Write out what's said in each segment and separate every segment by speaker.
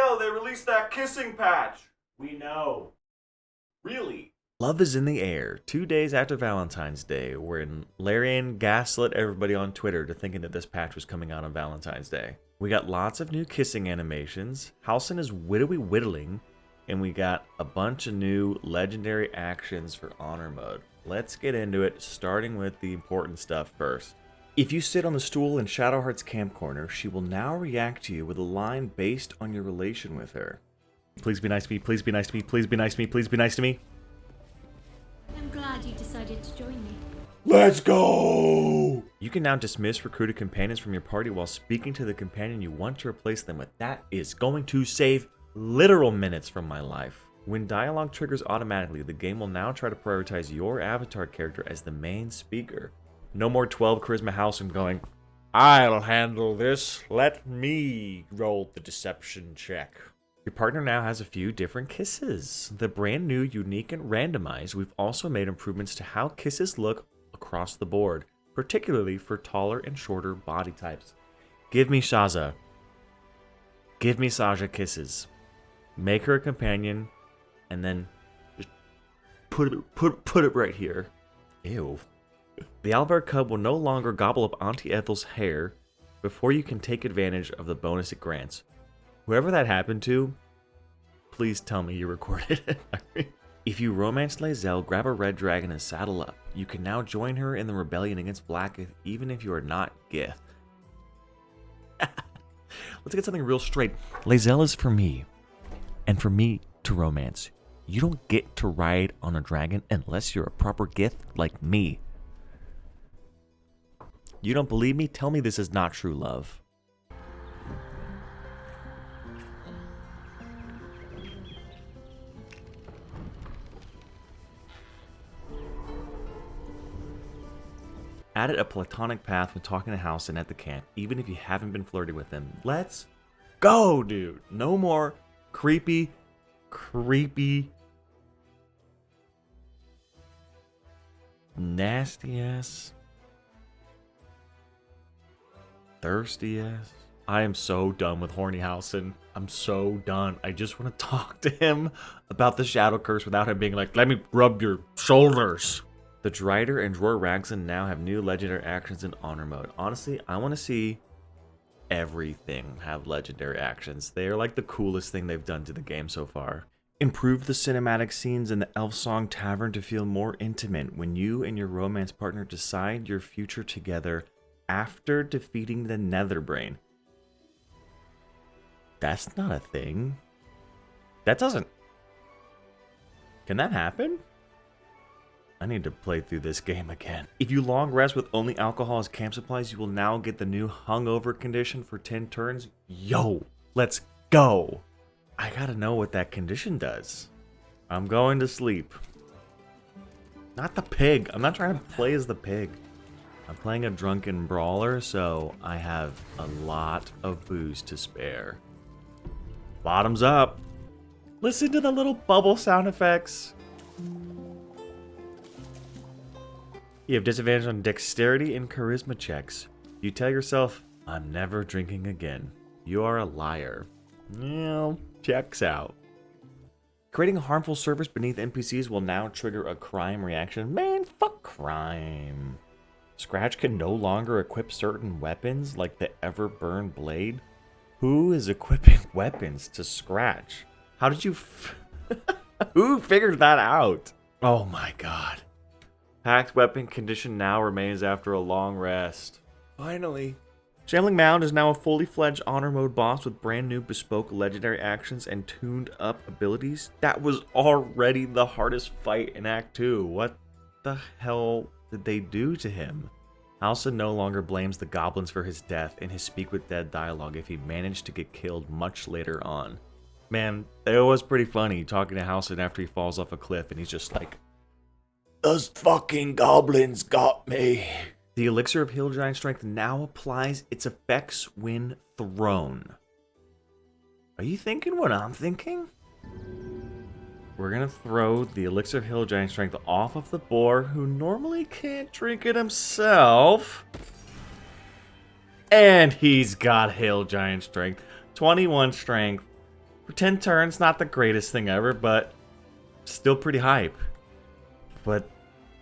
Speaker 1: know, they released that kissing patch. We know. Really? Love is in the air 2 days after Valentine's Day, when Larian gaslit everybody on Twitter to thinking that this patch was coming out on Valentine's Day. We got lots of new kissing animations, Halcyon is widowy whittling, and we got a bunch of new legendary actions for Honor Mode. Let's get into it, starting with the important stuff first. If you sit on the stool in Shadowheart's camp corner, she will now react to you with a line based on your relation with her. Please be nice to me, please be nice to me, please be nice to me, please be nice to me.
Speaker 2: I'm glad you decided to join me.
Speaker 1: Let's go! You can now dismiss recruited companions from your party while speaking to the companion you want to replace them with. That is going to save literal minutes from my life. When dialogue triggers automatically, the game will now try to prioritize your avatar character as the main speaker. No more 12 charisma house and going, I'll handle this, let me roll the deception check. Your partner now has a few different kisses. The brand new, unique, and randomized, we've also made improvements to how kisses look across the board, particularly for taller and shorter body types. Give me Shaza. Give me Saja kisses. Make her a companion, and then just put it right here. Ew. The Alvar Cub will no longer gobble up Auntie Ethel's hair before you can take advantage of the bonus it grants. Whoever that happened to, please tell me you recorded it. If you romance Lae'zel, grab a red dragon and saddle up. You can now join her in the rebellion against Blackith, even if you are not Gith. Let's get something real straight. Lae'zel is for me, and for me to romance. You don't get to ride on a dragon unless you're a proper Gith like me. You don't believe me? Tell me this is not true love. Added a platonic path when talking to Halcyon at the camp, even if you haven't been flirting with him. Let's go, dude. No more creepy, nasty ass, thirsty ass. I am so done with horny Halcyon. I'm so done. I just want to talk to him about the Shadow Curse without him being like, let me rub your shoulders. The Drider and Dror Ragson now have new legendary actions in Honor Mode. Honestly, I want to see everything have legendary actions. They are like the coolest thing they've done to the game so far. Improve the cinematic scenes in the Elf Song Tavern to feel more intimate when you and your romance partner decide your future together after defeating the Netherbrain. That's not a thing. That doesn't... Can that happen? I need to play through this game again. If you long rest with only alcohol as camp supplies, you will now get the new hungover condition for 10 turns. Yo, let's go. I gotta know what that condition does. I'm going to sleep. Not the pig. I'm not trying to play as the pig. I'm playing a drunken brawler, so I have a lot of booze to spare. Bottoms up. Listen to the little bubble sound effects. You have disadvantage on dexterity and charisma checks. You tell yourself, I'm never drinking again. You are a liar. Yeah, checks out. Creating a harmful surface beneath NPCs will now trigger a crime reaction. Man, fuck crime. Scratch can no longer equip certain weapons like the Everburn Blade. Who is equipping weapons to Scratch? How did you... Who figured that out? Oh my god. Packed weapon condition now remains after a long rest. Finally. Shambling Mound is now a fully fledged Honor Mode boss with brand new bespoke legendary actions and tuned up abilities. That was already the hardest fight in Act 2. What the hell did they do to him? Halcyon no longer blames the goblins for his death in his Speak with Dead dialogue if he managed to get killed much later on. Man, it was pretty funny talking to Halcyon after he falls off a cliff and he's just like, those fucking goblins got me. The Elixir of Hill Giant Strength now applies its effects when thrown. Are you thinking what I'm thinking? We're gonna throw the Elixir of Hill Giant Strength off of the boar who normally can't drink it himself. And he's got Hill Giant Strength. 21 Strength For 10 turns, not the greatest thing ever, but still pretty hype. But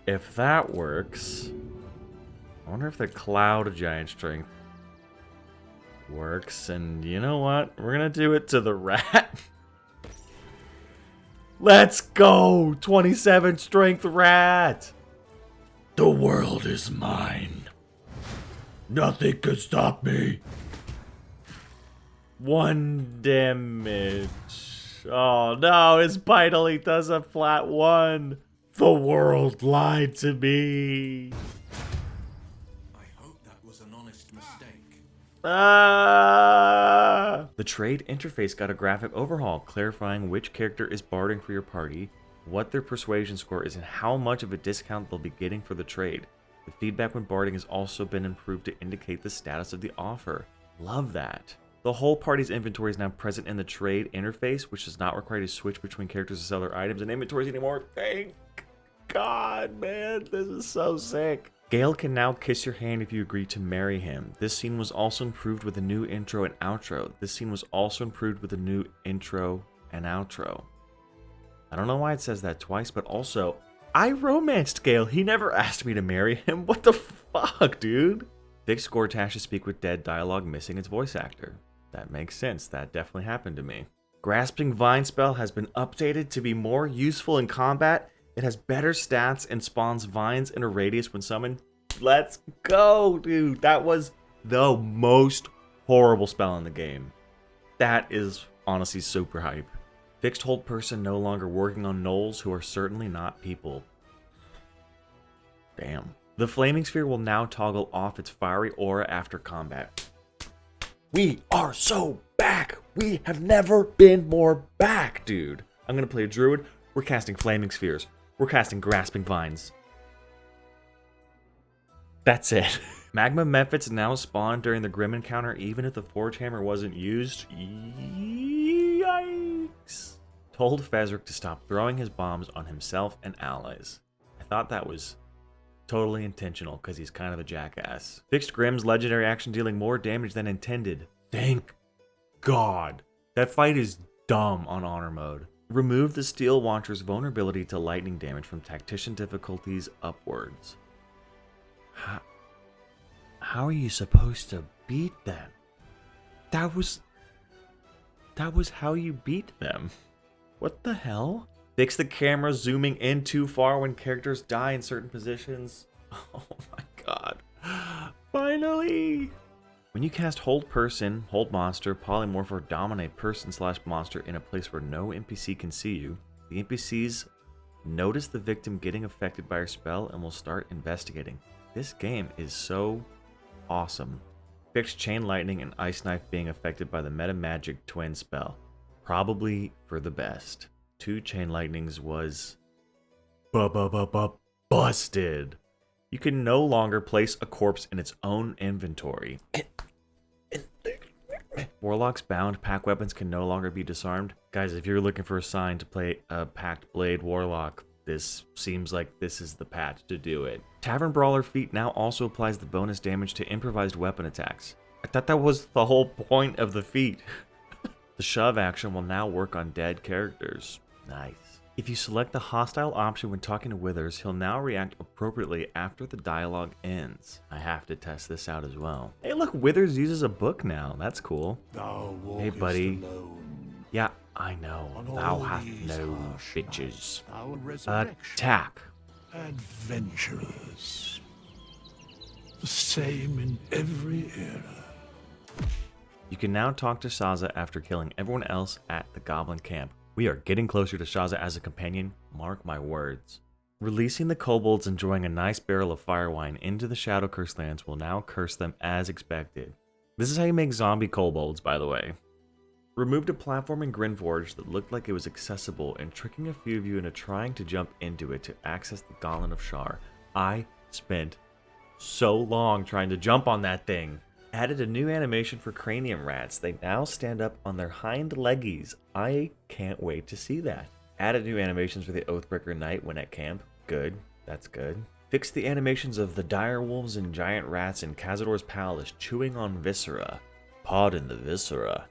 Speaker 1: if that works, I wonder if the Cloud Giant Strength works. And you know what? We're gonna do it to the rat. Let's go! 27 Strength Rat! The world is mine. Nothing can stop me. 1 damage. Oh no, his bite only does a flat 1. The world lied to me.
Speaker 3: I hope that was an honest mistake.
Speaker 1: Ah! The trade interface got a graphic overhaul, clarifying which character is barding for your party, what their persuasion score is, and how much of a discount they'll be getting for the trade. The feedback when barding has also been improved to indicate the status of the offer. Love that. The whole party's inventory is now present in the trade interface, which does not require you to switch between characters to sell their items and inventories anymore. Thank God, man. This is so sick. Gale can now kiss your hand if you agree to marry him. This scene was also improved with a new intro and outro. This scene was also improved with a new intro and outro. I don't know why it says that twice, but also, I romanced Gale. He never asked me to marry him. What the fuck, dude? Fixed Gortash to speak with dead dialogue missing its voice actor. That makes sense. That definitely happened to me. Grasping Vine spell has been updated to be more useful in combat. It has better stats and spawns vines in a radius when summoned. Let's go, dude. That was the most horrible spell in the game. That is honestly super hype. Fixed hold person no longer working on gnolls who are certainly not people. Damn. The flaming sphere will now toggle off its fiery aura after combat. We are so back. We have never been more back, dude. I'm going to play a druid. We're casting flaming spheres. We're casting grasping vines. That's it. Magma Mephits now spawn during the Grim encounter even if the Forge Hammer wasn't used. Yikes. Told Fezric to stop throwing his bombs on himself and allies. I thought that was totally intentional because he's kind of a jackass. Fixed Grimm's legendary action dealing more damage than intended. Thank God. That fight is dumb on honor mode. Remove the Steel Watcher's vulnerability to lightning damage from tactician difficulties upwards. How are you supposed to beat them? That was how you beat them. What the hell? Fix the camera zooming in too far when characters die in certain positions. Oh my god. Finally! When you cast Hold Person, Hold Monster, Polymorph, or Dominate Person/Monster in a place where no NPC can see you, the NPCs notice the victim getting affected by your spell and will start investigating. This game is so awesome. Fix Chain Lightning and Ice Knife being affected by the Meta Magic Twin spell. Probably for the best. 2 Chain Lightnings was busted. You can no longer place a corpse in its own inventory. Warlock's bound pack weapons can no longer be disarmed. Guys, if you're looking for a sign to play a Packed Blade Warlock, this seems like this is the patch to do it. Tavern Brawler feat now also applies the bonus damage to improvised weapon attacks. I thought that was the whole point of the feat. The shove action will now work on dead characters. Nice. If you select the hostile option when talking to Withers, he'll now react appropriately after the dialogue ends. I have to test this out as well. Hey look, Withers uses a book now. That's cool. Hey buddy. Yeah, I know. Thou hast no bitches. Attack.
Speaker 4: Adventurers. The same in every era.
Speaker 1: You can now talk to Shaza after killing everyone else at the Goblin camp. We are getting closer to Shaza as a companion, mark my words. Releasing the kobolds enjoying a nice barrel of fire wine into the Shadow Curse lands will now curse them as expected. This is how you make zombie kobolds, by the way. Removed a platform in Grinforge that looked like it was accessible and tricking a few of you into trying to jump into it to access the Gauntlet of Shar. I spent so long trying to jump on that thing. Added a new animation for cranium rats. They now stand up on their hind leggies. I can't wait to see that. Added new animations for the Oathbreaker Knight when at camp. Good. That's good. Fixed the animations of the dire wolves and giant rats in Cazador's palace chewing on viscera. Pardon the viscera.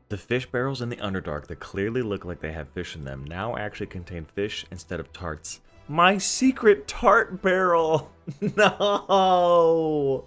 Speaker 1: The fish barrels in the Underdark that clearly look like they have fish in them now actually contain fish instead of tarts. My secret tart barrel! No!